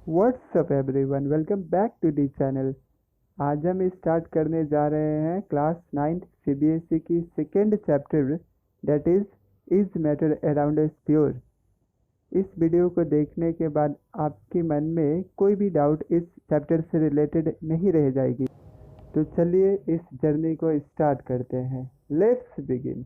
WhatsApp everyone, welcome back to the channel. आज हम start करने जा रहे हैं क्लास 9th सीबीएसई की second chapter, that is matter around us pure. इस वीडियो को देखने के बाद आपके मन में कोई भी डाउट इस चैप्टर से रिलेटेड नहीं रह जाएगी। तो चलिए इस जर्नी को स्टार्ट करते हैं। Let's begin.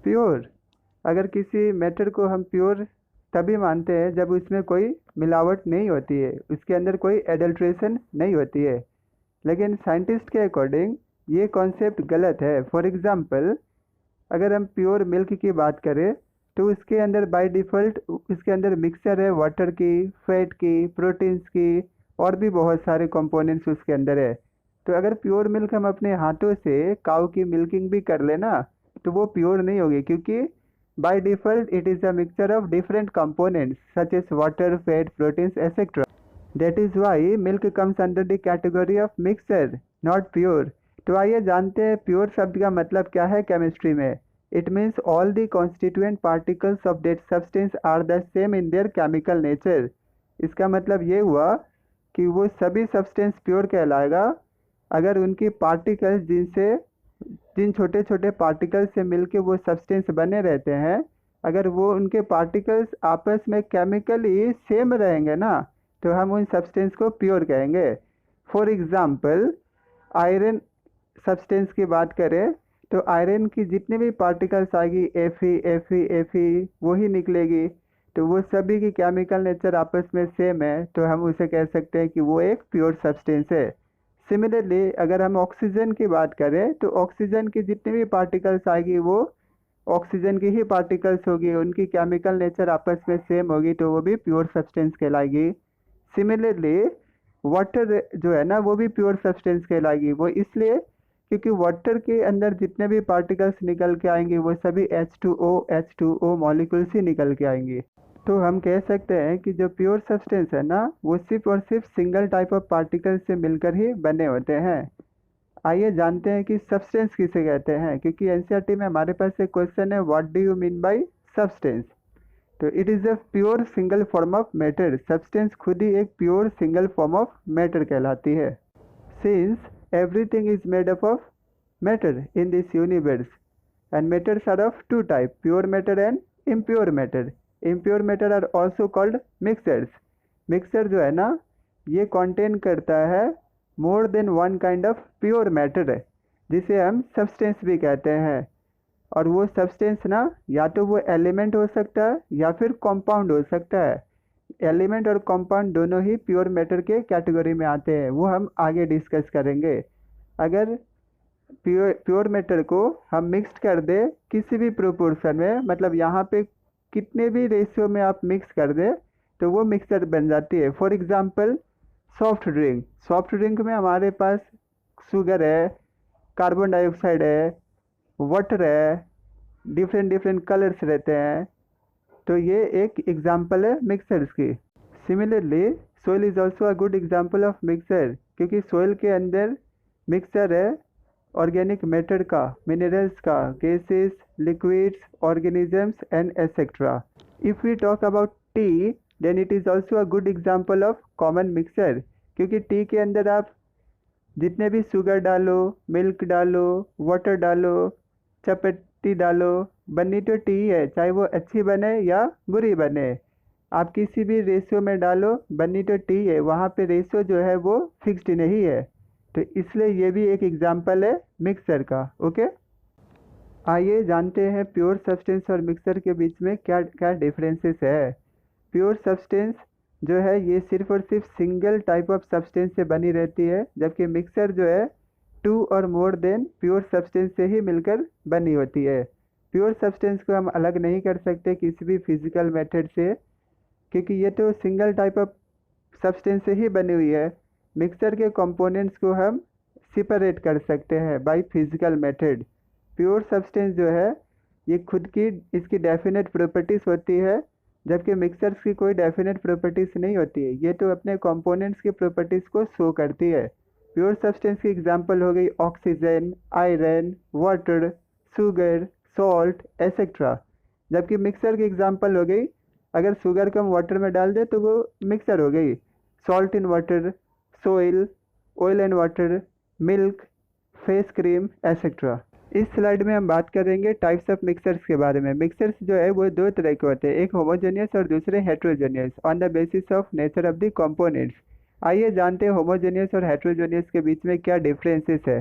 प्योर, अगर किसी मैटर को हम प्योर तभी मानते हैं जब उसमें कोई मिलावट नहीं होती है, उसके अंदर कोई एडल्ट्रेशन नहीं होती है। लेकिन साइंटिस्ट के अकॉर्डिंग ये कॉन्सेप्ट गलत है। फॉर एग्जांपल, अगर हम प्योर मिल्क की बात करें तो उसके अंदर बाय डिफ़ॉल्ट उसके अंदर मिक्सचर है वाटर की, फैट की, प्रोटीन्स की और भी बहुत सारे कंपोनेंट्स उसके अंदर है। तो अगर प्योर मिल्क हम अपने हाथों से काऊ की मिल्किंग भी कर लेना तो वो प्योर नहीं होगी, क्योंकि by default it is a mixture of different components such as water, fat, proteins etcetera. That is why milk comes under the category of mixture, not pure. तो आइए जानते हैं प्योर शब्द का मतलब क्या है केमिस्ट्री में। It means all the constituent particles of that substance are the same in their chemical nature. इसका मतलब ये हुआ कि वो सभी सब्सटेंस प्योर कहलाएगा अगर उनकी पार्टिकल्स जिन छोटे छोटे पार्टिकल्स से मिलके वो सब्सटेंस बने रहते हैं, अगर वो उनके पार्टिकल्स आपस में केमिकली सेम रहेंगे ना, तो हम उन सब्सटेंस को प्योर कहेंगे। फॉर एग्जांपल, आयरन सब्सटेंस की बात करें तो आयरन की जितनी भी पार्टिकल्स आएगी एफ ई वही निकलेगी। तो वो सभी की केमिकल नेचर आपस में सेम है, तो हम उसे कह सकते हैं कि वो एक प्योर सब्सटेंस है। सिमिलरली, अगर हम ऑक्सीजन की बात करें तो ऑक्सीजन की जितनी भी पार्टिकल्स आएगी वो ऑक्सीजन की ही पार्टिकल्स होगी, उनकी केमिकल नेचर आपस में सेम होगी, तो वो भी प्योर सब्सटेंस कहलाएगी। सिमिलरली, वाटर जो है ना वो भी प्योर सब्सटेंस कहलाएगी। वो इसलिए क्योंकि वाटर के अंदर जितने भी पार्टिकल्स निकल के आएंगे वो सभी H2O मॉलिक्यूल्स ही निकल के आएंगी। तो हम कह सकते हैं कि जो प्योर सब्सटेंस है ना वो सिर्फ और सिर्फ सिंगल टाइप ऑफ पार्टिकल्स से मिलकर ही बने होते हैं। आइए जानते हैं कि सब्सटेंस किसे कहते हैं, क्योंकि एनसीईआरटी में हमारे पास एक क्वेश्चन है, what do you mean by substance. तो it is a pure single form of matter. Substance खुद ही एक pure single form of matter कहलाती है। Since everything is made up of matter in this universe and matters are of two type, pure matter and impure matter. Impure matter are also called mixtures. Mixture जो है ना ये contain करता है more than one kind of pure matter है, जिसे हम substance भी कहते हैं। और वो सब्सटेंस ना या तो वो एलिमेंट हो सकता है या फिर कंपाउंड हो सकता है। एलिमेंट और कंपाउंड दोनों ही प्योर मैटर के कैटेगरी में आते हैं, वो हम आगे डिस्कस करेंगे। अगर प्योर मैटर को हम मिक्स कर दे किसी भी प्रोपोर्शन में, मतलब यहाँ पे कितने भी रेशियो में आप मिक्स कर दे तो वो मिक्सचर बन जाती है। फॉर एग्जांपल, सॉफ्ट ड्रिंक में हमारे पास शुगर है, कार्बन डाइऑक्साइड है, वाटर है, डिफरेंट कलर्स रहते हैं। तो ये एक एग्जांपल है मिक्सचर्स की। Similarly, soil is also a good example of mixture, क्योंकि सोइल के अंदर मिक्सचर है ऑर्गेनिक मैटर का, मिनरल्स का, gases, liquids, organisms and etcetera. If we talk about tea, then it is also a good example of common mixture, क्योंकि tea के अंदर आप जितने भी शुगर डालो, मिल्क डालो, वाटर डालो, चपत्ती डालो, बननी तो टी है, चाहे वो अच्छी बने या बुरी बने। आप किसी भी रेशियो में डालो, बननी तो टी है, वहाँ पे रेशियो जो है वो फिक्स्ड नहीं है। तो इसलिए ये भी एक एग्जांपल है मिक्सचर का। ओके, आइए जानते हैं प्योर सब्सटेंस और मिक्सचर के बीच में क्या क्या डिफरेंसेस है। प्योर सब्सटेंस जो है ये सिर्फ और सिर्फ सिंगल टाइप ऑफ सब्सटेंस से बनी रहती है, जबकि मिक्सचर जो है टू और मोर देन प्योर सब्सटेंस से ही मिलकर बनी होती है। प्योर सब्सटेंस को हम अलग नहीं कर सकते किसी भी फिजिकल मेथड से, क्योंकि ये तो सिंगल टाइप ऑफ सब्सटेंस से ही बनी हुई है। मिक्सचर के कंपोनेंट्स को हम सेपरेट कर सकते हैं bye physical method. Pure substance जो है ये खुद की इसकी डेफिनेट प्रॉपर्टीज़ होती है, जबकि मिक्सचर्स की कोई डेफिनेट प्रॉपर्टीज़ नहीं होती है, ये तो अपने कंपोनेंट्स की प्रॉपर्टीज़ को शो करती है। प्योर सब्सटेंस की एग्जांपल हो गई oxygen, iron, water, sugar, salt etcetera. जबकि मिक्सर की एग्जांपल हो गई, अगर शुगर को हम वाटर में डाल दें तो वो मिक्सर हो गई। Salt in water, soil, oil and water, milk, face cream etcetera. इस स्लाइड में हम बात करेंगे टाइप्स ऑफ मिक्सर्स के बारे में। मिक्सर्स जो है वो दो तरह के होते हैं, एक होमोजेनियस और दूसरे heterogeneous on the basis of nature of the components. आइए जानते हैं होमोजेनियस और हेट्रोजेनियस के बीच में क्या डिफरेंसेस है।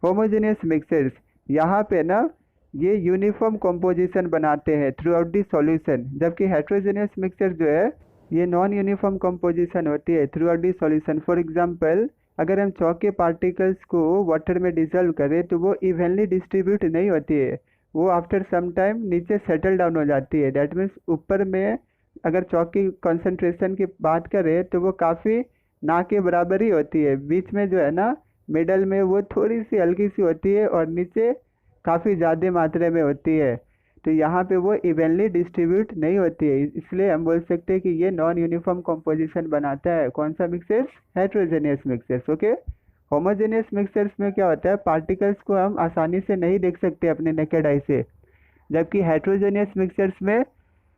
होमोजेनियस मिक्सर्स, यहाँ पे ना ये यूनिफॉर्म कंपोजिशन बनाते हैं थ्रू आउट दी सॉल्यूशन, जबकि हेट्रोजेनियस मिक्सर जो है ये नॉन यूनिफॉर्म कंपोजिशन होती है through out the solution. For example, अगर हम चॉक के पार्टिकल्स को वाटर में डिजोल्व करें तो वो इवनली डिस्ट्रीब्यूट नहीं होती है, वो आफ्टर सम टाइम नीचे सेटल डाउन हो जाती है। डैट मीन्स ऊपर में अगर चॉक की कॉन्सेंट्रेशन की बात करें तो वो काफ़ी ना के बराबर ही होती है, बीच में जो है ना मिडल में वो थोड़ी सी हल्की सी होती है और नीचे काफ़ी ज़्यादा मात्रा में होती है। तो यहाँ पे वो इवनली डिस्ट्रीब्यूट नहीं होती है, इसलिए हम बोल सकते हैं कि ये नॉन यूनिफॉर्म कंपोजिशन बनाता है। कौन सा mixers? Heterogeneous mixers. Okay. Homogeneous mixers में क्या होता है, पार्टिकल्स को हम आसानी से नहीं देख सकते अपने नेकेड आई से, जबकि हेट्रोजेनियस मिक्सर्स में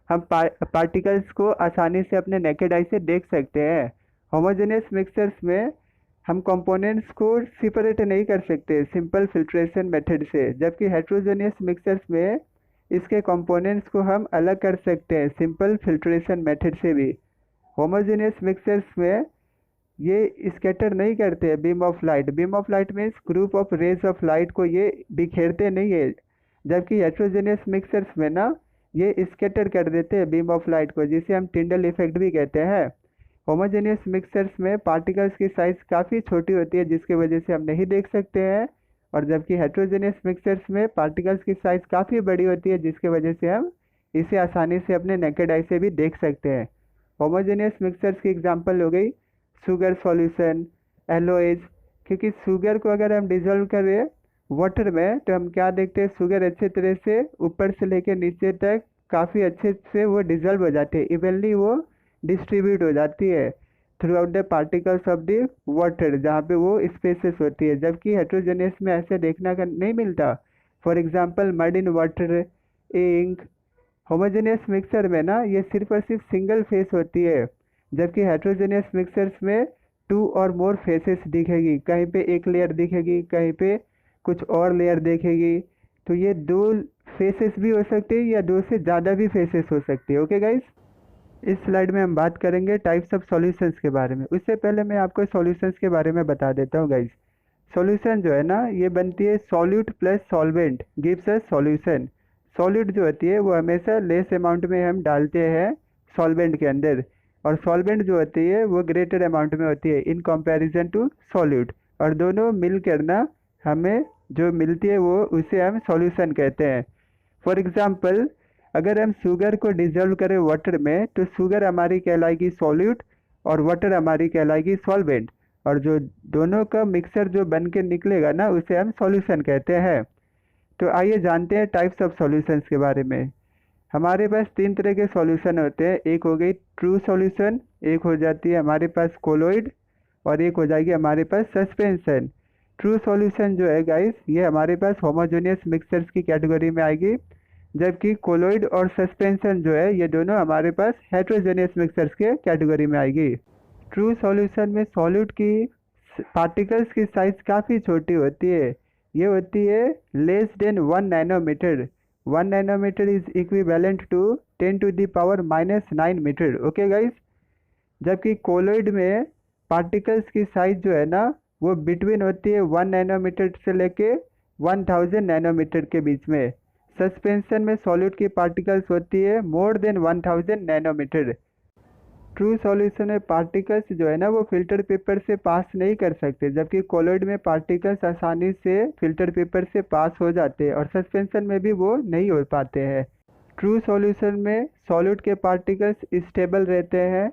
हम पार्टिकल्स को आसानी से अपने नेकेड आई से देख सकते हैं। होमोजेनियस मिक्सर्स में हम कंपोनेंट्स को सेपरेट नहीं कर सकते सिंपल फिल्ट्रेशन मेथड से, जबकि हेट्रोजेनियस मिक्सर्स में इसके कंपोनेंट्स को हम अलग कर सकते हैं सिंपल फिल्ट्रेशन मेथड से भी। होमोजेनियस मिक्सर्स में ये स्कैटर नहीं करते beam of light. Beam of light means group of rays of light को ये बिखेरते नहीं है, जबकि हेट्रोजेनियस मिक्सर्स में ना ये स्कैटर कर देते हैं बीम ऑफ लाइट को, जिसे हम टिंडल इफेक्ट भी कहते हैं। होमोजेनियस मिक्सर्स में पार्टिकल्स की साइज़ काफ़ी छोटी होती है, जिसकी वजह से हम नहीं देख सकते हैं, और जबकि हेट्रोजेनियस मिक्सर्स में पार्टिकल्स की साइज़ काफ़ी बड़ी होती है, जिसकी वजह से हम इसे आसानी से अपने नेकेड आई से भी देख सकते हैं। होमोजेनियस मिक्सर्स की एग्जांपल हो गई शुगर सॉल्यूशन, एलोएज, क्योंकि शुगर को अगर हम डिजोल्व करें वाटर में तो हम क्या देखते हैं, शुगर अच्छे तरह से ऊपर से लेकर नीचे तक काफ़ी अच्छे से वो डिजोल्व हो जाते हैं, इवनली वो डिस्ट्रीब्यूट हो जाती है through out the particles of the water, जहाँ पे वो स्पेसेस होती है, जबकि हेट्रोजेनियस में ऐसे देखने का नहीं मिलता। For example mud in water, ink. Homogeneous mixture में ना ये सिर्फ और सिर्फ सिंगल फेस होती है, जबकि हेट्रोजेनियस मिक्सर्स में 2 और मोर फेसेस दिखेगी, कहीं पे एक लेयर दिखेगी, कहीं पे कुछ और लेयर दिखेगी। तो ये 2 फेसेस भी हो सकते हैं या 2 से ज़्यादा भी फेसेस हो सकती है। ओके गाइज, इस स्लाइड में हम बात करेंगे टाइप्स ऑफ सॉल्यूशंस के बारे में। उससे पहले मैं आपको सॉल्यूशंस के बारे में बता देता हूँ गाइज। सॉल्यूशन जो है ना ये बनती है solute plus solvent gives us solution. Solute जो होती है वो हमेशा लेस अमाउंट में हम डालते हैं सॉल्वेंट के अंदर, और सॉल्वेंट जो होती है वो ग्रेटर अमाउंट में होती है इन कंपैरिजन टू सॉल्यूट, और दोनों मिल कर ना हमें जो मिलती है वो उसे हम सॉल्यूशन कहते हैं। फॉर एग्जांपल, अगर हम शुगर को डिजोल्व करें वाटर में तो शुगर हमारी कहलाएगी सॉल्यूट और वाटर हमारी कहलाएगी सॉल्वेंट, और जो दोनों का मिक्सर जो बन के निकलेगा ना उसे हम सॉल्यूशन कहते हैं। तो आइए जानते हैं टाइप्स ऑफ सॉल्यूशंस के बारे में। हमारे पास 3 तरह के सॉल्यूशन होते हैं, एक हो गई ट्रू सॉल्यूशन, एक हो जाती है हमारे पास कोलोइड, और एक हो जाएगी हमारे पास सस्पेंशन। ट्रू सॉल्यूशन जो है गाइस ये हमारे पास होमोजेनियस मिक्सर्स की कैटेगरी में आएगी, जबकि कोलोइड और सस्पेंशन जो है ये दोनों हमारे पास हेट्रोजेनियस मिक्सर्स के कैटेगरी में आएगी। ट्रू सॉल्यूशन में सॉल्यूट की पार्टिकल्स की साइज काफ़ी छोटी होती है, ये होती है less than 1 nanometre. 1 nanometre is equivalent to 10⁻⁻⁹ metre. Okay guys, जबकि कोलोइड में पार्टिकल्स की साइज जो है ना वो बिटवीन होती है 1 नैनोमीटर से लेके 1000 नैनोमीटर के बीच में। सस्पेंशन में सॉल्यूट की पार्टिकल्स होती है more than 1000 nanometre. True solution में पार्टिकल्स जो है ना वो फिल्टर पेपर से पास नहीं कर सकते, जबकि कोलोइड में पार्टिकल्स आसानी से फिल्टर पेपर से पास हो जाते हैं, और सस्पेंशन में भी वो नहीं हो पाते हैं। ट्रू सॉल्यूशन में सॉल्यूट के पार्टिकल्स स्टेबल रहते हैं,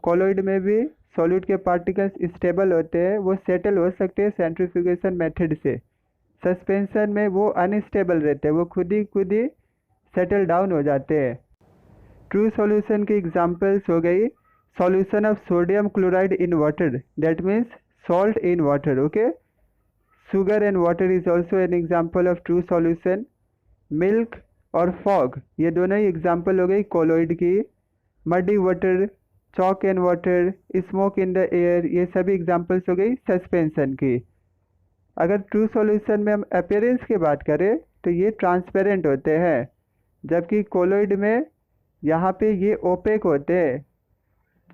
कोलोइड में भी सॉल्यूट के पार्टिकल्स स्टेबल होते हैं, वो सेटल हो सकते हैं सेंट्रीफ्यूगेशन मेथड से। सस्पेंशन में वो अनस्टेबल रहते हैं, वो खुद ही सेटल डाउन हो जाते हैं। ट्रू सॉल्यूशन की एग्जांपल्स हो गई solution of sodium chloride in water, that means salt in water. Okay, sugar and water is also an example of true solution. Milk और fog ये दोनों ही एग्जाम्पल हो गई कोलोइड की. Muddy water, chalk and water, smoke in the air, ये सभी examples हो गई सस्पेंशन की. अगर ट्रू सॉल्यूशन में हम अपीयरेंस की बात करें तो ये ट्रांसपेरेंट होते हैं, जबकि कोलोइड में यहाँ पे ये ओपेक होते हैं.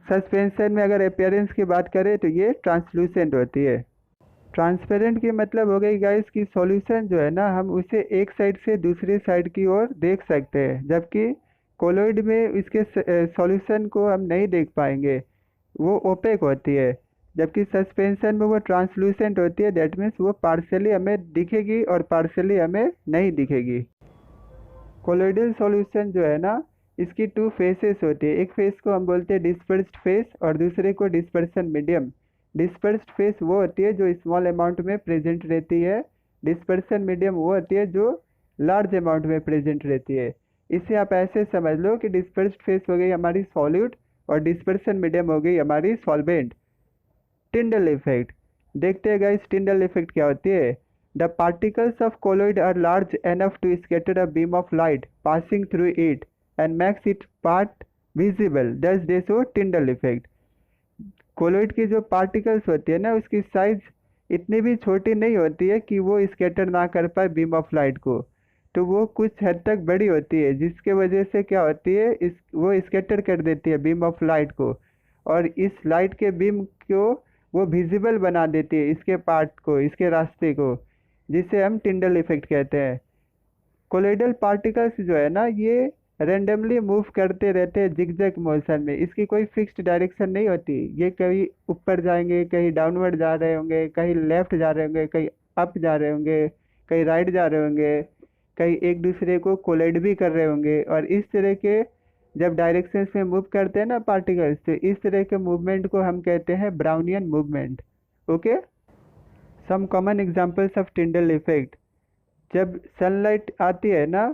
सस्पेंशन में अगर अपीयरेंस की बात करें तो ये ट्रांसलूसेंट होती है. ट्रांसपेरेंट की मतलब हो गई गाइस कि सॉल्यूशन जो है ना हम उसे एक साइड से दूसरी साइड की ओर देख सकते हैं, जबकि कोलोइड में इसके सॉल्यूशन को हम नहीं देख पाएंगे, वो ओपेक होती है. जबकि सस्पेंशन में वो ट्रांसलूसेंट होती है, दैट मीन्स वो पार्शियली हमें दिखेगी और पार्शियली हमें नहीं दिखेगी. कोलोइडल सॉल्यूशन जो है ना इसकी टू फेसेस होती है. एक फेस को हम बोलते हैं डिस्पर्स्ड फेस और दूसरे को डिस्पर्सन मीडियम. डिस्पर्स्ड फेस वो होती है जो स्मॉल अमाउंट में प्रेजेंट रहती है, डिस्पर्सन मीडियम वो होती है जो लार्ज अमाउंट में प्रेजेंट रहती है. इसे आप ऐसे समझ लो कि डिस्पर्स्ड फेस हो गई हमारी सॉल्यूट और डिस्पर्सन मीडियम हो गई हमारी सॉल्वेंट. टिंडल इफेक्ट देखते हैं गाइस. टिंडल इफेक्ट क्या होती है? The particles of colloid are large enough to scatter a beam of light passing through it and makes it part visible, thus they show Tyndall effect. Colloid की जो particles होती है ना उसकी size इतनी भी छोटी नहीं होती है कि वो स्कैटर ना कर पाए बीम ऑफ लाइट को, तो वो कुछ हद तक बड़ी होती है, जिसके वजह से क्या होती है वो स्कैटर कर देती है बीम ऑफ लाइट को, और इस लाइट के बीम को वो विजिबल बना देती है, इसके पार्ट को, इसके रास्ते को, जिसे हम टिंडल इफेक्ट कहते हैं. कोलोइडल पार्टिकल्स जो है ना ये रेंडमली मूव करते रहते हैं जिगजैग मोशन में. इसकी कोई फिक्स्ड डायरेक्शन नहीं होती. ये कहीं ऊपर जाएंगे, कहीं डाउनवर्ड जा रहे होंगे, कहीं लेफ्ट जा रहे होंगे, कहीं अप जा रहे होंगे, कहीं राइट जा रहे होंगे, कहीं एक दूसरे को कोलाइड भी कर रहे होंगे. और इस तरह के जब डायरेक्शंस में मूव करते हैं ना पार्टिकल्स, तो इस तरह के मूवमेंट को हम कहते हैं Brownian movement. Okay, some common examples of Tyndall effect. जब सनलाइट आती है ना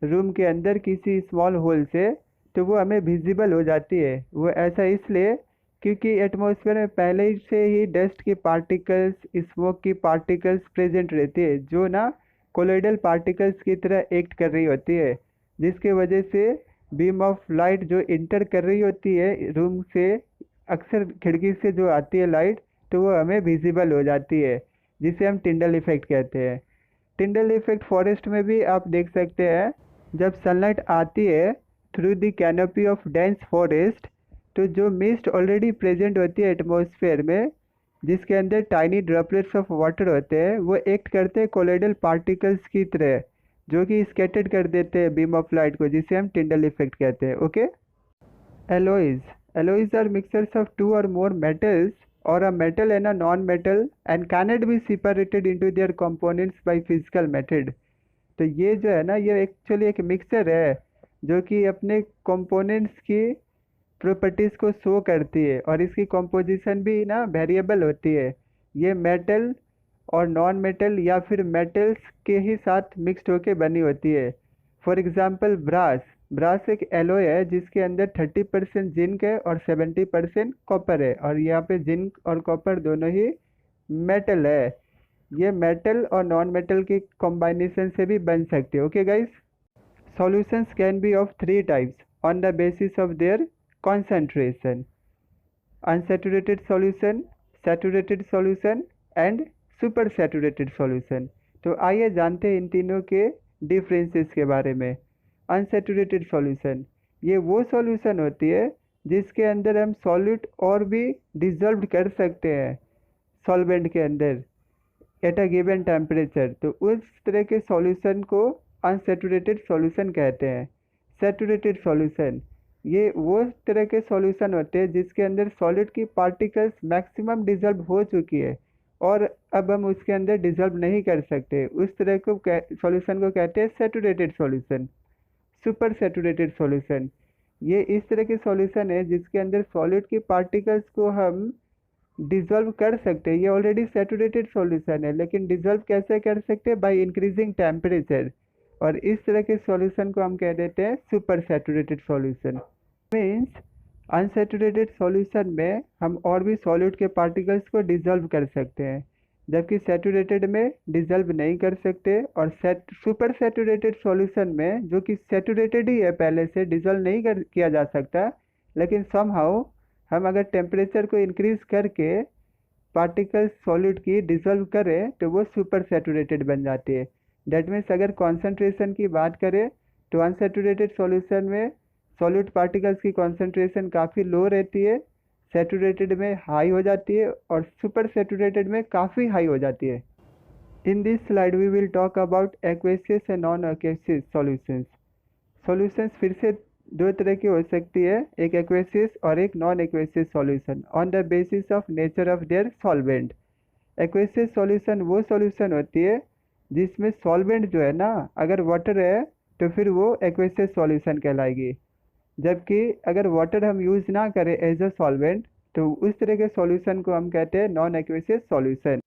रूम के अंदर किसी स्मॉल होल से, तो वो हमें विजिबल हो जाती है. वो ऐसा इसलिए क्योंकि एटमॉस्फेयर में पहले ही से ही डस्ट की पार्टिकल्स, स्मोक की पार्टिकल्स प्रेजेंट रहती है, जो ना कोलोइडल पार्टिकल्स की तरह एक्ट कर रही होती है, जिसके वजह से बीम ऑफ लाइट जो इंटर कर रही होती है रूम से, अक्सर खिड़की से जो आती है लाइट, तो वो हमें विजिबल हो जाती है, जिसे हम टिंडल इफेक्ट कहते हैं. टिंडल इफेक्ट फॉरेस्ट में भी आप देख सकते हैं. जब सनलाइट आती है through the canopy of dense forest, तो जो मिस्ट ऑलरेडी प्रेजेंट होती है एटमॉस्फेयर में, जिसके अंदर टाइनी ड्रॉपलेट्स ऑफ वाटर होते हैं, वो एक्ट करते हैं कोलोइडल पार्टिकल्स की तरह, जो कि स्कैटर्ड कर देते हैं बीम ऑफ लाइट को, जिसे हम टिंडल इफेक्ट कहते हैं. Okay, alloys are mixtures of two और मोर मेटल्स और a metal and a non metal and cannot be separated into their components by physical method. तो ये जो है ना ये एक्चुअली एक मिक्सचर है जो कि अपने कंपोनेंट्स की प्रॉपर्टीज़ को शो करती है, और इसकी कंपोजिशन भी ना वेरिएबल होती है. ये मेटल और नॉन मेटल या फिर मेटल्स के ही साथ मिक्सड होके बनी होती है. फॉर एग्जांपल ब्रास एक एलोय है जिसके अंदर 30% जिंक है और 70% कॉपर है, और यहाँ पे जिंक और कॉपर दोनों ही मेटल है. ये मेटल और नॉन मेटल की कॉम्बिनेशन से भी बन सकती है. Okay guys, solutions can be of 3 types on the basis of their concentration: unsaturated solution, saturated solution and super saturated solution. तो आइए जानते हैं इन तीनों के डिफरेंसेस के बारे में. अनसेचुरेटेड सॉल्यूशन, ये वो सॉल्यूशन होती है जिसके अंदर हम सॉल्यूट और भी डिजॉल्व कर सकते हैं सॉल्वेंट के अंदर एट अ गिवन टेम्परेचर. तो उस तरह के सॉल्यूशन को अनसेचुरेटेड सॉल्यूशन कहते हैं. सेचुरेटेड सॉल्यूशन, ये वो तरह के सॉल्यूशन होते हैं जिसके अंदर सॉलिड की पार्टिकल्स मैक्सिमम डिजॉल्व हो चुकी है और अब हम उसके अंदर डिजॉल्व नहीं कर सकते. उस तरह को सॉल्यूशन को कहते हैं saturated solution. Super saturated solution, ये इस तरह के सॉल्यूशन है जिसके अंदर सॉलिड की पार्टिकल्स को हम डिजॉल्व कर सकते हैं. ये ऑलरेडी सेचुरेटेड सॉल्यूशन है, लेकिन डिजॉल्व कैसे कर सकते हैं? By increasing temperature. और इस तरह के सॉल्यूशन को हम कह देते हैं super saturated solution. Means unsaturated solution में हम और भी सॉल्यूट के पार्टिकल्स को डिसॉल्व कर सकते हैं, जबकि सैचुरेटेड में डिसॉल्व नहीं कर सकते। और सुपर सैचुरेटेड सॉल्यूशन में, जो कि सैचुरेटेड ही है पहले से, डिसॉल्व नहीं किया जा सकता, लेकिन समहाउ हम अगर टेम्परेचर को इंक्रीज करके पार्टिकल्स सॉलिड की डिसॉल्व करें तो वो सुपर सैचुरेटेड बन जाती है। डेट मीन्स अगर कॉन्सेंट्रेशन की बात करें तो अनसैचुरेटेड सॉल्यूशन में सॉलिड पार्टिकल्स की कॉन्सेंट्रेशन काफ़ी लो रहती है, सैचुरेटेड में हाई हो जाती है और सुपर सैचुरेटेड में काफ़ी हाई हो जाती है। In this slide we will talk about aqueous and non aqueous solutions. Solutions फिर से दो तरह की हो सकती है, एक एक्वेसियस और एक non aqueous solution, on the basis of nature of their solvent. Aqueous solution वो सॉल्यूशन होती है जिसमें सॉल्वेंट जो है ना, अगर वाटर है तो फिर वो एक्वेसियस सॉल्यूशन कहलाएगी, जबकि अगर वाटर हम यूज़ ना करें एज अ सॉल्वेंट तो उस तरह के सॉल्यूशन को हम कहते हैं non aqueous solution.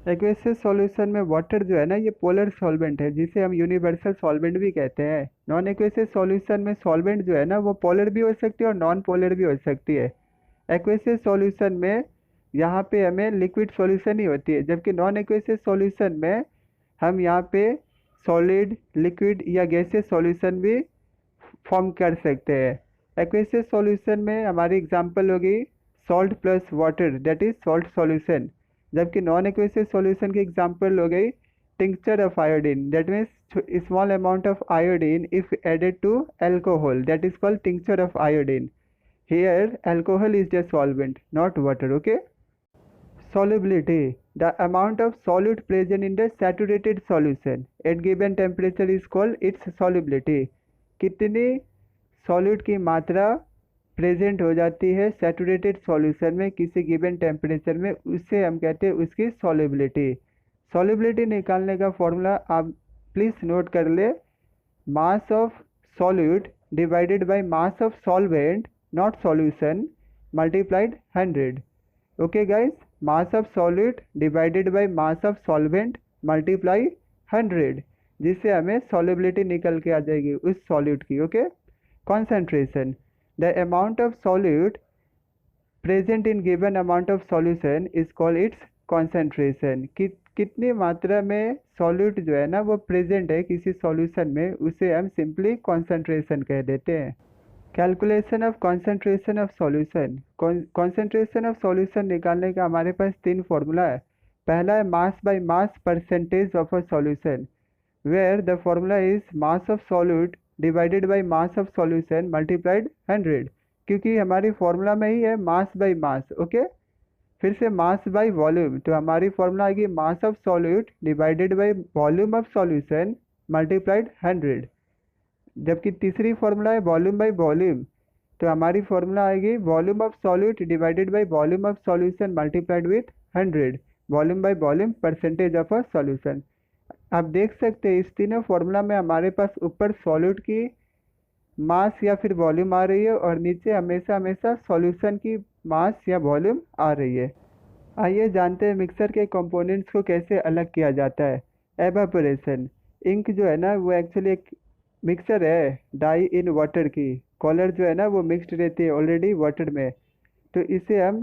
Aqueous solution में वाटर जो है ना, ये पोलर सॉल्वेंट है जिसे हम यूनिवर्सल सॉल्वेंट भी कहते हैं। नॉन एक्वेसियस सॉल्यूशन में सॉल्वेंट जो है ना, वो पोलर भी हो सकती है और नॉन पोलर भी हो सकती है। एक्वेसियस सॉल्यूशन में यहाँ पे हमें लिक्विड सॉल्यूशन ही होती है, जबकि नॉन एक्वेसियस सॉल्यूशन में हम यहाँ पे सॉलिड, लिक्विड या गैसियस सॉल्यूशन भी फॉर्म कर सकते हैं। एक्वेसियस सॉल्यूशन में हमारी एग्जांपल होगी salt plus water, that is salt solution, जबकि नॉन एक्वेसियस सॉल्यूशन की एग्जांपल हो गई tincture of iodine, that means small amount of iodine if added to alcohol, that is called tincture of iodine. Here alcohol is the solvent, not water. Okay. Solubility, the amount of solute present in the saturated solution at given temperature is called its solubility। कितनी solute की मात्रा present हो जाती है saturated solution में किसी given temperature में, उससे हम कहते हैं उसकी सॉल्युबिलिटी। सॉल्युबिलिटी निकालने का फॉर्मूला आप प्लीज़ नोट कर ले, मास of solute divided by mass of solvent not solution multiplied 100। Okay guys, mass of solute divided by mass of solvent multiply 100, जिससे हमें सॉल्युबिलिटी निकल के आ जाएगी उस सॉल्यूट की। Okay. Concentration, the amount of solute present in given amount of solution is called its concentration. कितनी मात्रा में सॉल्यूट जो है ना वो प्रेजेंट है किसी सॉल्यूशन में, उसे हम सिंपली कॉन्सेंट्रेशन कह देते हैं। Calculation of concentration of solution. Concentration of solution निकालने का हमारे पास तीन फार्मूला है। पहला है mass by mass percentage of a solution, where the formula is mass of solute divided by mass of solution multiplied 100, क्योंकि हमारी फार्मूला में ही है मास बाय मास। ओके। फिर से मास बाय वॉल्यूम, तो हमारी फार्मूला आएगी मास of solute divided by volume of solution multiplied 100, जबकि तीसरी फार्मूला है वॉल्यूम बाय वॉल्यूम, तो हमारी फार्मूला आएगी volume of solute divided by volume of solution multiplied with 100, volume by volume percentage of a solution. आप देख सकते हैं इस तीनों फार्मूला में हमारे पास ऊपर सॉल्यूट की मास या फिर वॉल्यूम आ रही है और नीचे हमेशा हमेशा सॉल्यूशन की मास या वॉल्यूम आ रही है। आइए जानते हैं मिक्सर के कंपोनेंट्स को कैसे अलग किया जाता है। एवापोरेशन, इंक जो है ना वो एक्चुअली एक मिक्सर है डाई इन वाटर की, कलर जो है ना वो मिक्स्ड रहती है ऑलरेडी वाटर में, तो इसे हम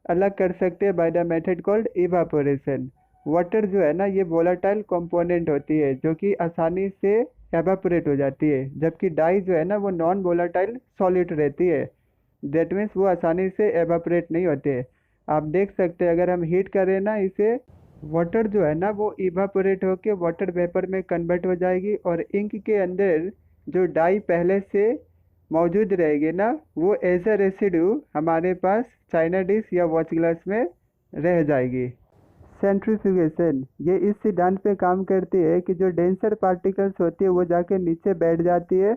अलग कर सकते हैं by the method called evaporation. Water जो है ना ये वोलाटाइल कंपोनेंट होती है जो कि आसानी से एवापोरेट हो जाती है, जबकि डाई जो है ना वो नॉन वोलाटाइल सॉलिड रहती है, दैट मीन्स वो आसानी से एवापोरेट नहीं होते। आप देख सकते हैं अगर हम हीट करें ना इसे, वाटर जो है ना वो इवापोरेट होके वाटर वेपर में कन्वर्ट हो जाएगी और इंक के अंदर जो डाई पहले से मौजूद रहेगी ना वो एज अ रेसिड्यू हमारे पास चाइना डिश या वॉच ग्लास में रह जाएगी। सेंट्रीफ्यूगेशन, ये इस सिद्धांत पे काम करती है कि जो डेंसर पार्टिकल्स होती है वो जाके नीचे बैठ जाती है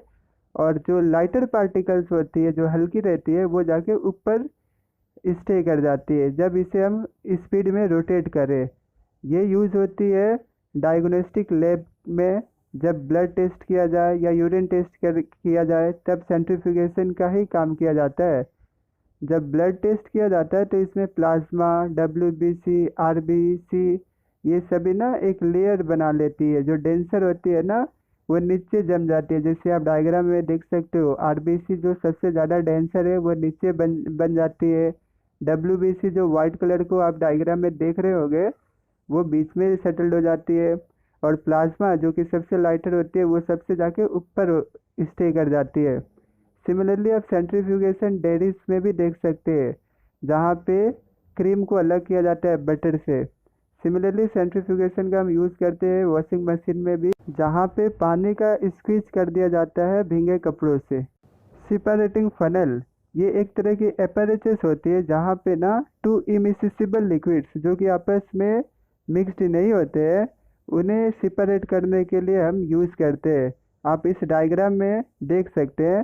और जो लाइटर पार्टिकल्स होती है जो हल्की रहती है वो जाके ऊपर स्टे कर जाती है जब इसे हम स्पीड में रोटेट करें। ये यूज़ होती है डायग्नोस्टिक लैब में, जब ब्लड टेस्ट किया जाए या यूरिन टेस्ट किया जाए तब सेंट्रीफ्यूगेशन का ही काम किया जाता है। जब ब्लड टेस्ट किया जाता है तो इसमें प्लाज्मा, WBC, RBC ये सभी ना एक लेयर बना लेती है, जो डेंसर होती है ना वो नीचे जम जाती है। जैसे आप डायग्राम में देख सकते हो, आरबीसी जो सबसे ज़्यादा डेंसर है वो नीचे बन जाती है। डब्ल्यूबीसी जो वाइट कलर को आप डायग्राम में देख रहे होगे वो बीच में सेटल्ड हो जाती है। और प्लाज्मा जो कि सबसे लाइटर होती है वो सबसे जाके ऊपर स्टे कर जाती है। सिमिलरली आप सेंट्रीफ्यूगेशन डेयरीज में भी देख सकते हैं, जहाँ पे क्रीम को अलग किया जाता है बटर से। सिमिलरली सेंट्रीफ्यूगेशन का हम यूज़ करते हैं वॉशिंग मशीन में भी, जहाँ पे पानी का स्क्वीज कर दिया जाता है भीगे कपड़ों से। सेपरेटिंग फनल ये एक तरह की एपरेचर्स होती है, जहाँ पे ना टू इमिसिबल लिक्विड्स जो कि आपस में मिक्सड नहीं होते हैं, उन्हें सेपरेट करने के लिए हम यूज़ करते हैं। आप इस डायग्राम में देख सकते हैं,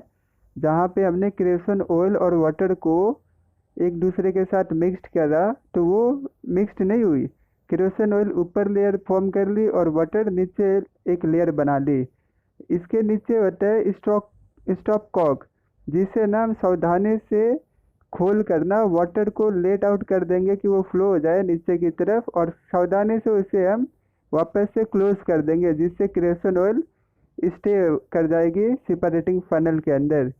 जहाँ पे हमने क्रेसन ऑयल और वाटर को एक दूसरे के साथ मिक्सड करा तो वो मिक्सड नहीं हुई। केरोसिन ऑयल ऊपर लेयर फॉर्म कर ली और वाटर नीचे एक लेयर बना ली। इसके नीचे होता है स्टॉप कॉक, जिसे ना हम सावधानी से खोल कर ना वाटर को लेट आउट कर देंगे कि वो फ्लो हो जाए नीचे की तरफ, और सावधानी से उसे हम वापस से क्लोज कर देंगे, जिससे केरोसिन ऑयल स्टे कर जाएगी सेपरेटिंग फनल के अंदर।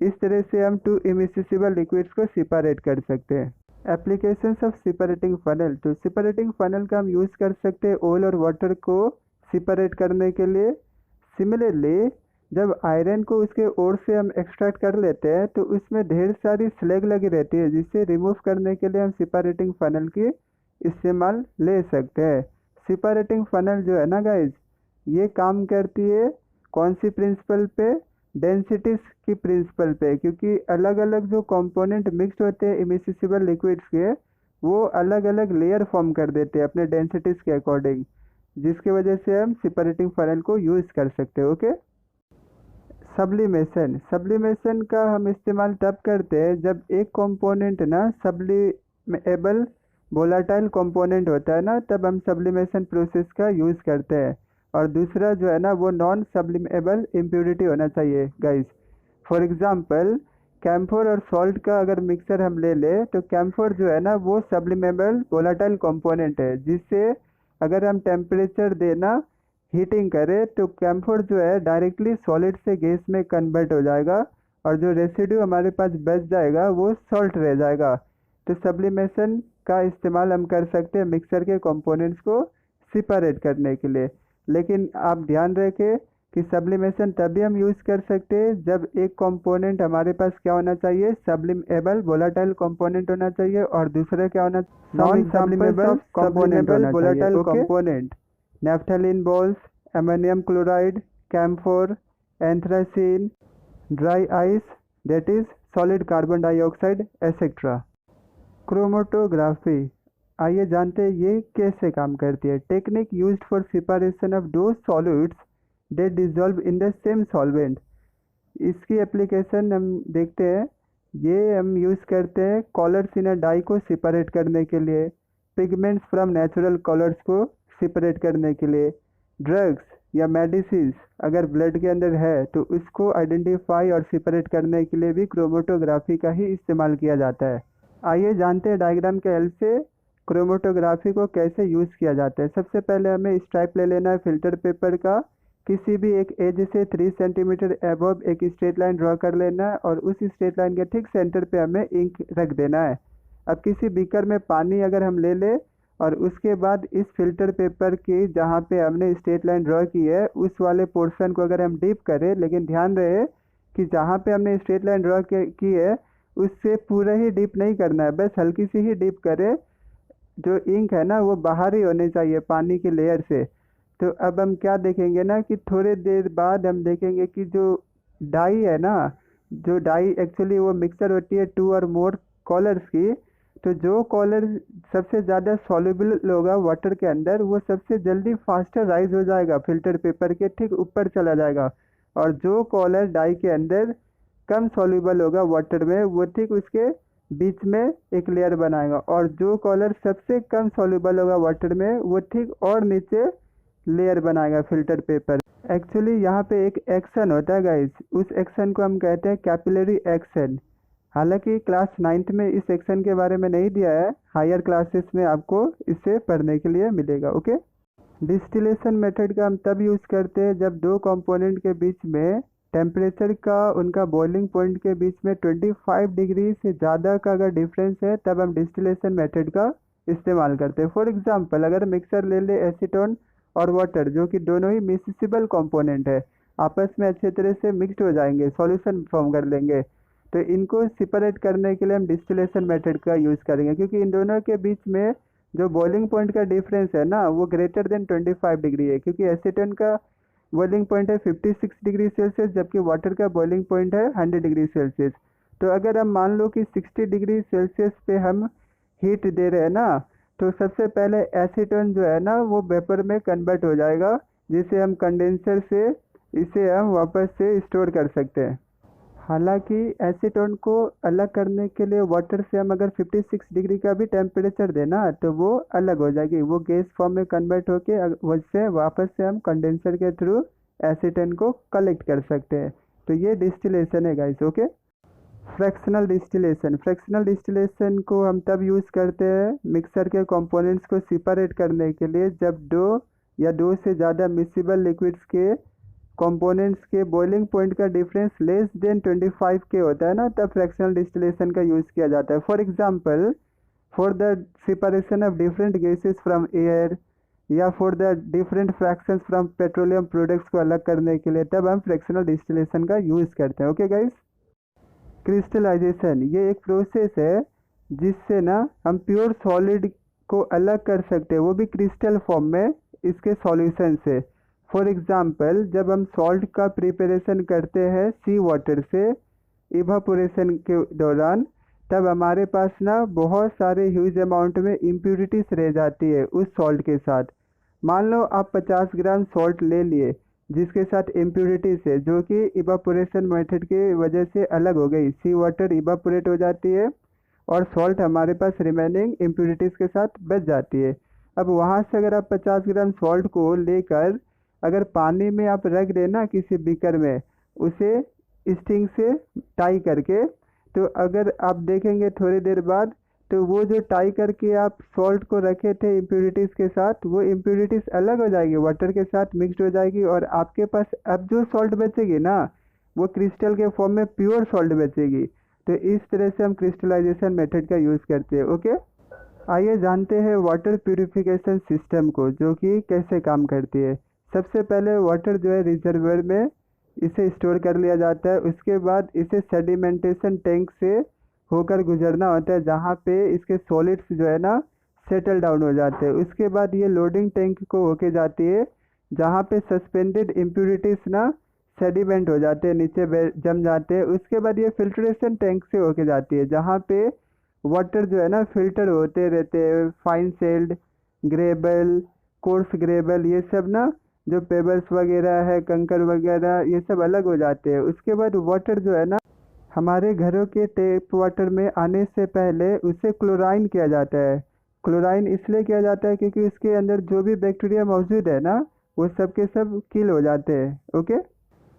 इस तरह से हम टू इमिसिबल लिक्विड्स को सेपरेट कर सकते हैं। एप्लीकेशंस ऑफ सेपरेटिंग फनल, तो सेपरेटिंग फनल का हम यूज़ कर सकते हैं ऑयल और वाटर को सेपरेट करने के लिए। सिमिलरली जब आयरन को उसके ओर से हम एक्सट्रैक्ट कर लेते हैं तो उसमें ढेर सारी स्लैग लगी रहती है, जिसे रिमूव करने के लिए हम सेपरेटिंग फनल की इस्तेमाल ले सकते हैं। सेपरेटिंग फनल जो है ना गाइज, ये काम करती है कौन सी प्रिंसिपल पे? डेंसिटीज की प्रिंसिपल पे, क्योंकि अलग अलग जो कंपोनेंट मिक्स होते हैं इमिसिबल लिक्विड्स के, वो अलग अलग लेयर फॉर्म कर देते हैं अपने डेंसिटीज के अकॉर्डिंग, जिसकी वजह से हम सेपरेटिंग फनल को यूज़ कर सकते हैं। ओके। सब्लिमेशन का हम इस्तेमाल तब करते हैं जब एक कंपोनेंट ना सब्लिमेबल वोलेटाइल कंपोनेंट होता है ना, तब हम सब्लिमेशन प्रोसेस का यूज़ करते हैं। और दूसरा जो है ना वो नॉन सब्लिमेबल इम्प्योरिटी होना चाहिए गाइस। फॉर एग्जांपल कैम्फोर और सॉल्ट का अगर मिक्सर हम ले ले तो कैम्फोर जो है ना वो सब्लिमेबल वोलेटाइल कंपोनेंट है, जिससे अगर हम टेम्परेचर देना हीटिंग करें तो कैम्फोर जो है डायरेक्टली सॉलिड से गैस में कन्वर्ट हो जाएगा, और जो रेसिड्यू हमारे पास बच जाएगा वो सॉल्ट रह जाएगा। तो सब्लिमेशन का इस्तेमाल हम कर सकते हैं मिक्सर के कंपोनेंट्स को सेपरेट करने के लिए। लेकिन आप ध्यान रखें कि सब्लिमेशन तभी हम यूज़ कर सकते हैं जब एक कंपोनेंट हमारे पास क्या होना चाहिए? सब्लिमेबल वोलेटाइल कंपोनेंट होना चाहिए, और दूसरा क्या होना? Non sublimable volatile component. Naphthalene balls, ammonium chloride, camphor, anthracene, dry ice that is solid carbon dioxide etcetera. Chromatography, आइए जानते हैं ये कैसे काम करती है। Technique used for separation of those solids that dissolve in the same solvent. इसकी application हम देखते हैं। ये हम यूज़ करते हैं कलर्स इन अ डाई को सेपरेट करने के लिए, पिगमेंट्स फ्रॉम नेचुरल कलर्स को सेपरेट करने के लिए, ड्रग्स या मेडिसिन अगर ब्लड के अंदर है तो उसको आइडेंटिफाई और सेपरेट करने के लिए भी क्रोमेटोग्राफी का ही इस्तेमाल किया जाता है। आइए जानते हैं डायग्राम के हेल्प से क्रोमेटोग्राफी को कैसे यूज़ किया जाता है। सबसे पहले हमें स्ट्राइप ले लेना है फिल्टर पेपर का। किसी भी एक एज से 3 सेंटीमीटर एबव एक स्ट्रेट लाइन ड्रॉ कर लेना है, और उस स्ट्रेट लाइन के ठीक सेंटर पे हमें इंक रख देना है। अब किसी बीकर में पानी अगर हम ले ले और उसके बाद इस फिल्टर पेपर की जहाँ पे हमने स्ट्रेट लाइन ड्रॉ की है उस वाले पोर्शन को अगर हम डीप करें, लेकिन ध्यान रहे कि जहाँ पे हमने स्ट्रेट लाइन ड्रॉ की है उससे पूरा ही डीप नहीं करना है, बस हल्की सी ही डीप करें। जो इंक है ना वो बाहर ही होनी चाहिए पानी की लेयर से। तो अब हम क्या देखेंगे ना कि थोड़ी देर बाद हम देखेंगे कि जो डाई है ना, जो डाई एक्चुअली वो मिक्सर होती है 2 और मोर कलर्स की। तो जो कलर सबसे ज़्यादा सॉल्युबल होगा वाटर के अंदर वो सबसे जल्दी फास्टर राइज हो जाएगा, फिल्टर पेपर के ठीक ऊपर चला जाएगा। और जो कलर डाई के अंदर कम सॉल्युबल होगा वाटर में वो ठीक उसके बीच में एक लेयर बनाएगा, और जो कलर सबसे कम सॉल्युबल होगा वाटर में वो ठीक और नीचे लेयर बनाएगा फिल्टर पेपर। एक्चुअली यहाँ पे एक एक्शन होता है गाइस, उस एक्शन को हम कहते हैं कैपिलरी एक्शन। हालांकि क्लास 9th में इस एक्शन के बारे में नहीं दिया है, हायर क्लासेस में आपको इसे पढ़ने के लिए मिलेगा। ओके। डिस्टिलेशन मेथड का हम तब यूज़ करते हैं जब दो कंपोनेंट के बीच में टेम्परेचर का उनका बॉइलिंग पॉइंट के बीच में 25 डिग्री से ज़्यादा का अगर डिफरेंस है तब हम डिस्टिलेशन मेथड का इस्तेमाल करते हैं। फॉर एग्जांपल अगर मिक्सर ले ले एसीटोन और वाटर, जो कि दोनों ही मिक्सिबल कंपोनेंट है, आपस में अच्छे तरह से मिक्सड हो जाएंगे, सॉल्यूशन फॉर्म कर लेंगे, तो इनको सेपरेट करने के लिए हम डिस्टिलेशन मेथड का यूज़ करेंगे, क्योंकि इन दोनों के बीच में जो बॉइलिंग पॉइंट का डिफरेंस है ना वो ग्रेटर देन 25 डिग्री है, क्योंकि एसीटोन का बॉइलिंग पॉइंट है 56 डिग्री सेल्सियस जबकि वाटर का बॉइलिंग पॉइंट है 100 डिग्री सेल्सियस। तो अगर हम मान लो कि 60 डिग्री सेल्सियस पे हम हीट दे रहे हैं ना, तो सबसे पहले एसीटोन जो है ना वो वेपर में कन्वर्ट हो जाएगा, जिसे हम कंडेंसर से इसे हम वापस से स्टोर कर सकते हैं। हालांकि एसीटोन को अलग करने के लिए वाटर से हम अगर 56 डिग्री का भी टेम्परेचर देना तो वो अलग हो जाएगी, वो गैस फॉर्म में कन्वर्ट होके उससे वापस से हम कंडेंसर के थ्रू एसीटोन को कलेक्ट कर सकते हैं। तो ये डिस्टिलेशन है गाइस। ओके, फ्रैक्शनल डिस्टिलेशन को हम तब यूज़ करते हैं मिक्सर के कंपोनेंट्स को सेपरेट करने के लिए, जब दो या दो से ज़्यादा मिक्सिबल लिक्विड्स के कंपोनेंट्स के बॉइलिंग पॉइंट का डिफरेंस लेस देन 25 के होता है ना, तब फ्रैक्शनल डिस्टिलेशन का यूज़ किया जाता है। For example for the separation of different gases from air, या for the different fractions from petroleum products को अलग करने के लिए तब हम फ्रैक्शनल डिस्टिलेशन का यूज़ करते हैं। ओके गाइस, क्रिस्टलाइजेशन ये एक प्रोसेस है जिससे ना हम प्योर सॉलिड को अलग कर सकते हैं, वो भी क्रिस्टल फॉर्म में इसके सॉल्यूशन से। फॉर एग्जांपल जब हम सॉल्ट का प्रिपरेशन करते हैं सी वाटर से इवापोरेशन के दौरान, तब हमारे पास ना बहुत सारे ह्यूज अमाउंट में इम्प्यूरिटीज रह जाती है उस सॉल्ट के साथ। मान लो आप 50 ग्राम सॉल्ट ले लिए जिसके साथ इम्प्यूरिटीज है, जो कि इवापोरेशन मेथड की वजह से अलग हो गई, सी वाटर इवापोरेट हो जाती है और सॉल्ट हमारे पास रिमेनिंग इम्प्यूरिटीज के साथ बच जाती है। अब वहाँ से अगर आप 50 ग्राम सॉल्ट को लेकर अगर पानी में आप रख देना किसी बीकर में, उसे स्टिंग से टाई करके, तो अगर आप देखेंगे थोड़ी देर बाद तो वो जो टाई करके आप सॉल्ट को रखे थे इम्प्यूरिटीज़ के साथ, वो इम्प्यूरिटीज़ अलग हो जाएगी, वाटर के साथ मिक्सड हो जाएगी, और आपके पास अब जो सॉल्ट बचेगी ना वो क्रिस्टल के फॉर्म में प्योर सॉल्ट बचेगी। तो इस तरह से हम क्रिस्टलाइजेशन मेथड का यूज़ करते हैं। ओके, आइए जानते हैं वाटर प्यूरिफिकेशन सिस्टम को, जो कि कैसे काम करती है। सबसे पहले वाटर जो है रिजर्वर में इसे स्टोर कर लिया जाता है, उसके बाद इसे सेडिमेंटेशन टैंक से होकर गुजरना होता है, जहाँ पे इसके सॉलिड्स जो है ना सेटल डाउन हो जाते हैं। उसके बाद ये लोडिंग टैंक को होके जाती है, जहाँ पे सस्पेंडेड इम्प्यूरिटीज ना सेडिमेंट हो जाते हैं, नीचे जम जाते हैं। उसके बाद ये फिल्ट्रेशन टैंक से होके जाती है, जहाँ पे वाटर जो है ना फिल्टर होते रहते हैं, fine sailed gravel, course gravel, ये सब ना जो पेबल्स वगैरह है, कंकर वगैरह, ये सब अलग हो जाते हैं। उसके बाद वाटर जो है ना हमारे घरों के टैप वाटर में आने से पहले उसे क्लोराइन किया जाता है। क्लोराइन इसलिए किया जाता है क्योंकि इसके अंदर जो भी बैक्टीरिया मौजूद है ना वो सब के सब किल हो जाते हैं। ओके,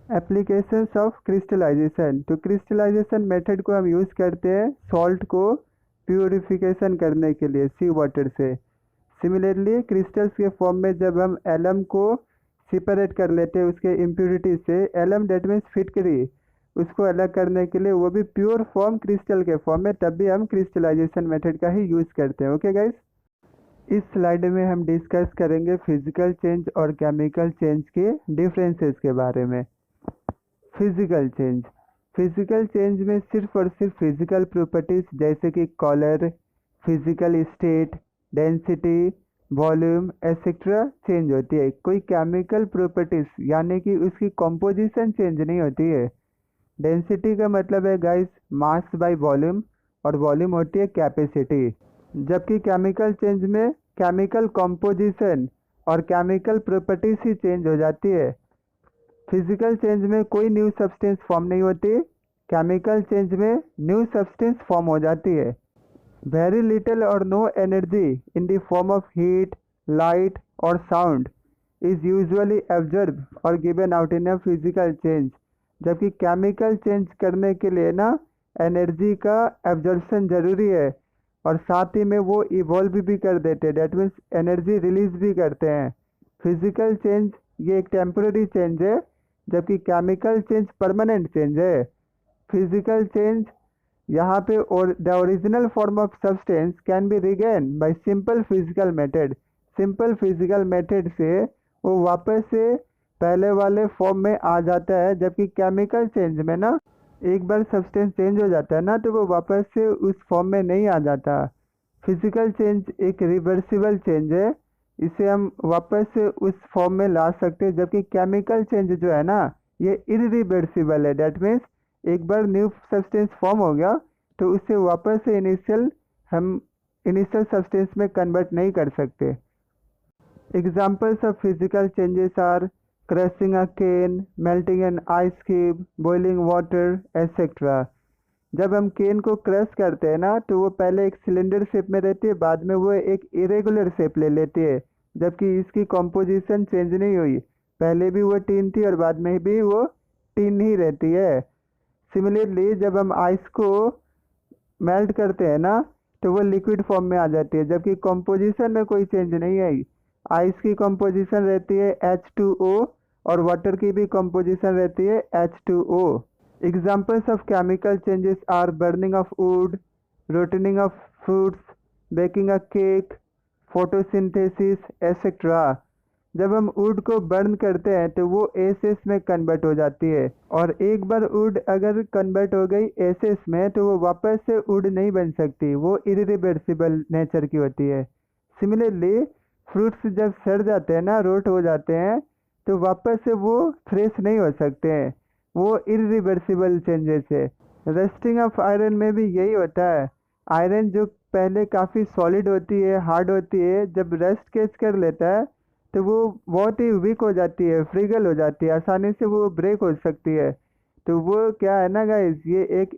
एप्लीकेशंस ऑफ क्रिस्टलाइजेशन, तो क्रिस्टलाइजेशन मेथड को हम यूज़ करते हैं सॉल्ट को प्यूरिफिकेशन करने के लिए सी वाटर से। सिमिलरली क्रिस्टल्स के फॉर्म में जब हम एलम को सेपरेट कर लेते हैं उसके इम्प्यूरिटी से, एलम डेट मीन्स फिटकरी, उसको अलग करने के लिए वो भी प्योर फॉर्म क्रिस्टल के फॉर्म में, तब भी हम क्रिस्टलाइजेशन मेथड का ही यूज़ करते हैं। ओके गाइस, इस स्लाइड में हम डिस्कस करेंगे फिजिकल चेंज और केमिकल चेंज के डिफरेंसेस के बारे में। फिजिकल चेंज में सिर्फ और सिर्फ फिजिकल प्रॉपर्टीज जैसे कि colour, physical state, density, volume etcetera change होती है। कोई केमिकल प्रॉपर्टीज यानी कि उसकी कंपोजिशन चेंज नहीं होती है। डेंसिटी का मतलब है गाइस मास बाय वॉल्यूम, और वॉल्यूम होती है कैपेसिटी। जबकि केमिकल चेंज में केमिकल कंपोजिशन और केमिकल प्रॉपर्टीज ही चेंज हो जाती है। फिजिकल चेंज में कोई न्यू सब्सटेंस फॉर्म नहीं होती, केमिकल चेंज में न्यू सब्सटेंस फॉर्म हो जाती है। वेरी लिटिल और no energy in the form of heat, light और साउंड इज यूजुअली एब्जॉर्ब और given out in a physical change. जबकि केमिकल चेंज करने के लिए ना एनर्जी का एब्जॉर्प्शन ज़रूरी है, और साथ ही में वो इवॉल्व भी कर देते हैं, डेट मीन्स एनर्जी रिलीज भी करते हैं। फिजिकल चेंज ये एक टेम्पररी चेंज है, जबकि केमिकल चेंज परमानेंट चेंज है। फिजिकल चेंज यहाँ पे और the original form of substance can be regain bye simple physical method. Simple physical method से वो वापस से पहले वाले फॉर्म में आ जाता है, जबकि केमिकल चेंज में ना एक बार सब्सटेंस चेंज हो जाता है ना तो वो वापस से उस फॉर्म में नहीं आ जाता। फिजिकल चेंज एक रिवर्सिबल चेंज है, इसे हम वापस से उस फॉर्म में ला सकते हैं, जबकि केमिकल चेंज जो है ना ये इरिवर्सिबल है। डेट मीन्स एक बार न्यू सब्सटेंस फॉर्म हो गया तो उससे वापस से हम इनिशियल सब्सटेंस में कन्वर्ट नहीं कर सकते। Examples of physical changes are crushing a can, melting an ice cube, boiling water etcetera. जब हम केन को क्रश करते हैं ना तो वो पहले एक सिलेंडर शेप में रहती है, बाद में वो एक इरेगुलर शेप ले लेती है, जबकि इसकी कॉम्पोजिशन चेंज नहीं हुई। पहले भी वो टीन थी और बाद में भी वो टीन ही रहती है। सिमिलरली जब हम आइस को मेल्ट करते हैं ना तो वो लिक्विड फॉर्म में आ जाती है, जबकि कॉम्पोजिशन में कोई चेंज नहीं आई। आइस की कॉम्पोजिशन रहती है H2O और वाटर की भी कॉम्पोजिशन रहती है H2O। Examples of chemical changes are burning of wood, rotting of fruits, baking a cake, photosynthesis etcetera. जब हम वुड को बर्न करते हैं तो वो एसेस में कन्वर्ट हो जाती है, और एक बार वुड अगर कन्वर्ट हो गई एसेस में तो वो वापस से वुड नहीं बन सकती, वो इरिवर्सिबल नेचर की होती है। सिमिलरली फ्रूट्स जब सड़ जाते हैं ना, रोट हो जाते हैं, तो वापस से वो फ्रेश नहीं हो सकते हैं, वो इरिवर्सिबल चेंजेस है। रस्टिंग ऑफ आयरन में भी यही होता है। आयरन जो पहले काफ़ी सॉलिड होती है, हार्ड होती है, जब रस्ट कैच कर लेता है तो वो बहुत ही वीक हो जाती है, फ्रीगल हो जाती है, आसानी से वो ब्रेक हो सकती है। तो वो क्या है ना गाइस, ये एक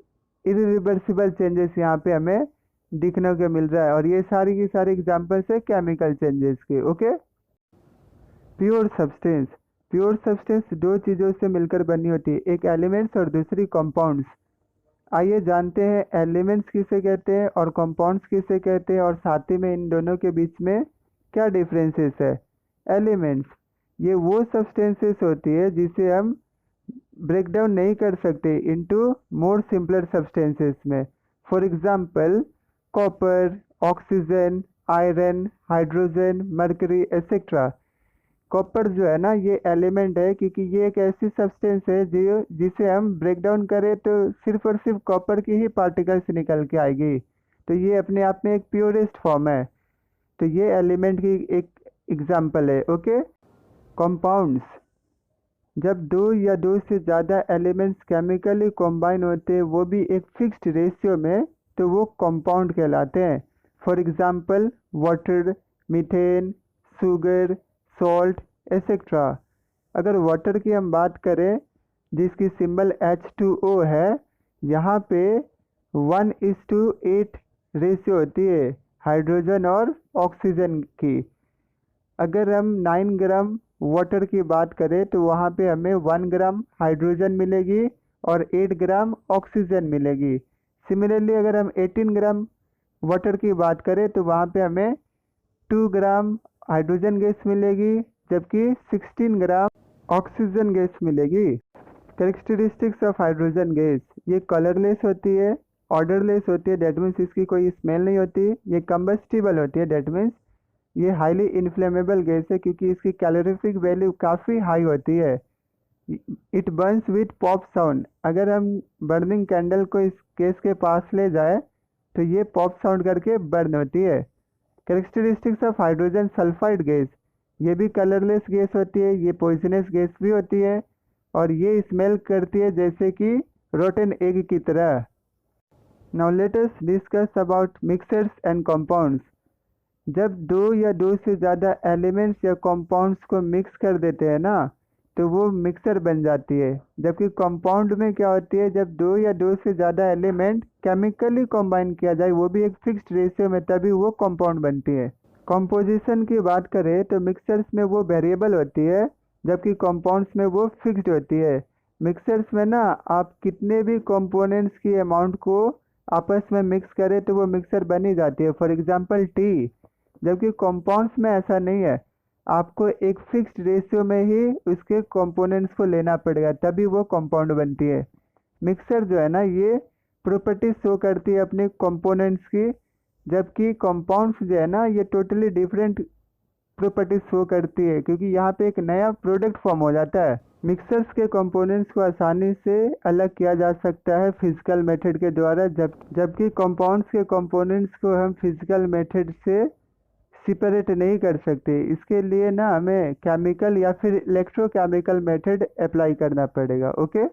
इरिवर्सिबल चेंजेस यहाँ पे हमें दिखने को मिल रहा है, और ये सारी की सारी एग्जांपल्स है केमिकल चेंजेस के। Okay, pure substance. Pure substance दो चीज़ों से मिलकर बनी होती है, एक एलिमेंट्स और दूसरी कंपाउंड्स। आइए जानते हैं एलिमेंट्स किसे कहते हैं और कंपाउंड्स किसे कहते हैं, और साथ ही में इन दोनों के बीच में क्या डिफरेंसेस है। एलिमेंट्स ये वो सब्सटेंसेस होती है जिसे हम ब्रेक डाउन नहीं कर सकते इनटू मोर सिंपलर सब्सटेंसेस में। For example copper, oxygen, iron, hydrogen, mercury etcetera. Copper जो है ना ये एलिमेंट है, क्योंकि ये एक ऐसी सब्सटेंस है जो जिसे हम ब्रेक डाउन करें तो सिर्फ और सिर्फ कॉपर की ही पार्टिकल्स निकल के आएगी, तो ये अपने आप में एक प्योरेस्ट फॉर्म है। तो ये एलिमेंट की एक एग्जाम्पल है। ओके, कंपाउंड्स जब दो या दो से ज़्यादा एलिमेंट्स केमिकली कॉम्बाइन होते हैं, वो भी एक फिक्स्ड रेशियो में, तो वो कंपाउंड कहलाते हैं। For example water, methane, sugar, salt etcetera. अगर वाटर की हम बात करें जिसकी सिंबल H2O है, यहाँ पे 1:8 रेशियो होती है हाइड्रोजन और ऑक्सीजन की। अगर हम 9 ग्राम वाटर की बात करें तो वहाँ पे हमें 1 ग्राम हाइड्रोजन मिलेगी और 8 ग्राम ऑक्सीजन मिलेगी। सिमिलरली अगर हम 18 ग्राम वाटर की बात करें तो वहाँ पे हमें 2 ग्राम हाइड्रोजन गैस मिलेगी, जबकि 16 ग्राम ऑक्सीजन गैस मिलेगी। कैरेक्टरिस्टिक्स ऑफ हाइड्रोजन गैस, ये कलरलेस होती है, ऑर्डरलेस होती है, डेट मीन्स इसकी कोई स्मेल नहीं होती, ये कंबस्टिबल होती है, डेट मीन्स ये हाईली इन्फ्लेमेबल गैस है क्योंकि इसकी कैलोरीफिक वैल्यू काफ़ी हाई होती है। It Burns with pop sound. अगर हम बर्निंग कैंडल को इस गैस के पास ले जाए तो ये पॉप साउंड करके बर्न होती है। Characteristics of hydrogen sulphide gas, ये भी कलरलेस गैस होती है, ये पॉइजनस गैस भी होती है, और ये स्मेल करती है जैसे कि रोटन एग की तरह। Now let us discuss about mixers and compounds. जब दो या दो से ज़्यादा एलिमेंट्स या कंपाउंड्स को मिक्स कर देते हैं ना तो वो मिक्सर बन जाती है, जबकि कंपाउंड में क्या होती है, जब दो या दो से ज़्यादा एलिमेंट केमिकली कंबाइन किया जाए वो भी एक फिक्स्ड रेशियो में, तभी वो कंपाउंड बनती है। कंपोजिशन की बात करें तो मिक्सर्स में वो वेरिएबल होती है, जबकि कंपाउंड्स में वो फिक्स्ड होती है। मिक्सर्स में ना आप कितने भी कंपोनेंट्स की अमाउंट को आपस में मिक्स करें तो वो मिक्सर बन ही जाती है। फॉर एग्जांपल टी, जबकि कंपाउंड्स में ऐसा नहीं है। आपको एक फिक्स्ड रेशियो में ही उसके कंपोनेंट्स को लेना पड़ेगा, तभी वो कंपाउंड बनती है। मिक्सर जो है ना, ये प्रॉपर्टीज शो करती है अपने कंपोनेंट्स की, जबकि कंपाउंड्स जो है ना, ये टोटली डिफरेंट प्रॉपर्टीज शो करती है, क्योंकि यहाँ पे एक नया प्रोडक्ट फॉर्म हो जाता है। मिक्सर्स के कंपोनेंट्स को आसानी से अलग किया जा सकता है फिजिकल मेथड के द्वारा, जबकि कंपाउंड्स के कंपोनेंट्स को हम फिजिकल मेथड से सेपरेट नहीं कर सकते। इसके लिए ना हमें केमिकल या फिर इलेक्ट्रोकेमिकल मेथड अप्लाई करना पड़ेगा। ओके।